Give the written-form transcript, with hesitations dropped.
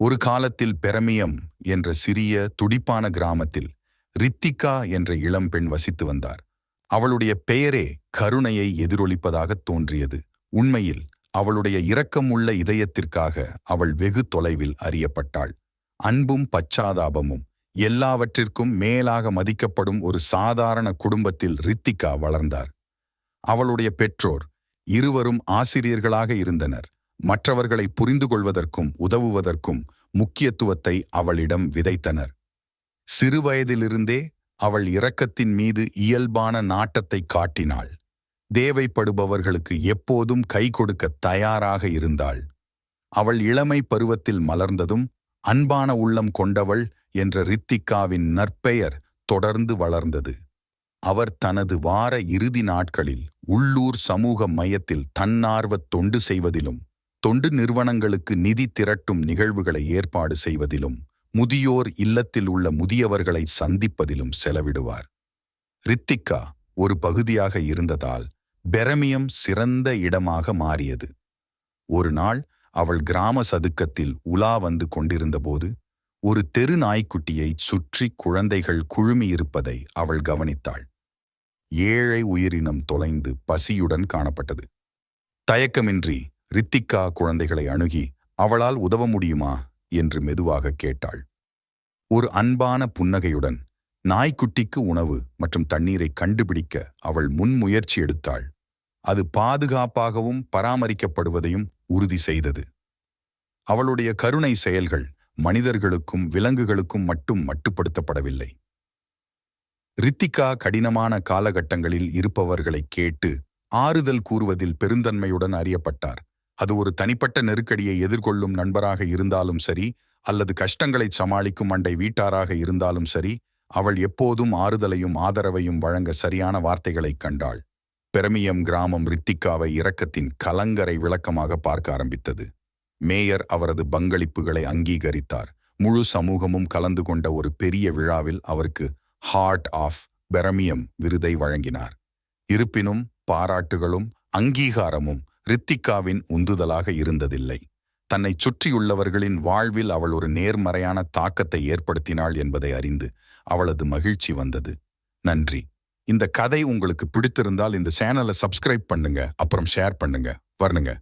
ஒரு காலத்தில் பெரமியம் என்ற சிறிய துடிப்பான கிராமத்தில் ரித்திகா என்ற இளம்பெண் வசித்து வந்தார். அவளுடைய பெயரே கருணையை எதிரொலிப்பதாகத் தோன்றியது. உண்மையில் அவளுடைய இரக்கமுள்ள இதயத்திற்காக அவள் வெகு தொலைவில் அறியப்பட்டாள். அன்பும் பச்சாதாபமும் எல்லாவற்றிற்கும் மேலாக மதிக்கப்படும் ஒரு சாதாரண குடும்பத்தில் ரித்திகா வளர்ந்தார். அவளுடைய பெற்றோர் இருவரும் ஆசிரியர்களாக இருந்தனர். மற்றவர்களை புரிந்து கொள்வதற்கும் உதவுவதற்கும் முக்கியத்துவத்தை அவளிடம் விதைத்தனர். சிறுவயதிலிருந்தே அவள் இரக்கத்தின் மீது இயல்பான நாட்டத்தை காட்டினாள். தேவைப்படுபவர்களுக்கு எப்போதும் கை கொடுக்க தயாராக இருந்தாள். அவள் இளமை பருவத்தில் மலர்ந்ததும் அன்பான உள்ளம் கொண்டவள் என்ற ரித்திகாவின் நற்பெயர் தொடர்ந்து வளர்ந்தது. அவர் தனது வார இறுதி நாட்களில் உள்ளூர் சமூக மையத்தில் தன்னார்வத் தொண்டு செய்வதிலும், தொண்டு நிறுவனங்களுக்கு நிதி திரட்டும் நிகழ்வுகளை ஏற்பாடு செய்வதிலும், முதியோர் இல்லத்தில் உள்ள முதியவர்களை சந்திப்பதிலும் செலவிடுவார். ரித்திகா ஒரு பகுதியாக இருந்ததால் பெரமியம் சிறந்த இடமாக மாறியது. ஒரு நாள் அவள் கிராம சதுக்கத்தில் உலா வந்து கொண்டிருந்தபோது ஒரு தெரு நாய்க்குட்டியை சுற்றி குழந்தைகள் குழுமியிருப்பதை அவள் கவனித்தாள். ஏழை உயிரினம் தொலைந்து பசியுடன் காணப்பட்டது. தயக்கமின்றி ரித்திகா குழந்தைகளை அணுகி அவளால் உதவ முடியுமா என்று மெதுவாக கேட்டாள். ஒரு அன்பான புன்னகையுடன் நாய்க்குட்டிக்கு உணவு மற்றும் தண்ணீரை கண்டுபிடிக்க அவள் முன்முயற்சி எடுத்தாள். அது பாதுகாப்பாகவும் பராமரிக்கப்படுவதையும் உறுதி செய்தது. அவளுடைய கருணை செயல்கள் மனிதர்களுக்கும் விலங்குகளுக்கும் மட்டும் மட்டுப்படுத்தப்படவில்லை. ரித்திகா கடினமான காலகட்டங்களில் இருப்பவர்களை கேட்டு ஆறுதல் கூறுவதில் பெருந்தன்மையுடன் அறியப்பட்டார். அது ஒரு தனிப்பட்ட நெருக்கடியை எதிர்கொள்ளும் நண்பராக இருந்தாலும் சரி, அல்லது கஷ்டங்களை சமாளிக்கும் அண்டை வீட்டாராக இருந்தாலும் சரி, அவள் எப்போதும் ஆறுதலையும் ஆதரவையும் வழங்க சரியான வார்த்தைகளைக் கண்டாள். பெரமியம் கிராமம் ரித்திகாவை இரக்கத்தின் கலங்கரை விளக்கமாக பார்க்க ஆரம்பித்தது. மேயர் அவரது பங்களிப்புகளை அங்கீகரித்தார். முழு சமூகமும் கலந்து கொண்ட ஒரு பெரிய விழாவில் அவருக்கு ஹார்ட் ஆஃப் பெரமியம் விருதை வழங்கினார். இருப்பினும் பாராட்டுகளும் அங்கீகாரமும் ரித்திகாவின் உந்துதலாக இருந்ததில்லை. தன்னை சுற்றியுள்ளவர்களின் வாழ்வில் அவள் ஒரு நேர்மறையான தாக்கத்தை ஏற்படுத்தினாள் என்பதை அறிந்து அவளது மகிழ்ச்சி வந்தது. நன்றி. இந்த கதை உங்களுக்கு பிடித்திருந்தால் இந்த சேனலை சப்ஸ்கிரைப் பண்ணுங்க, அப்புறம் ஷேர் பண்ணுங்க. வரணுங்க.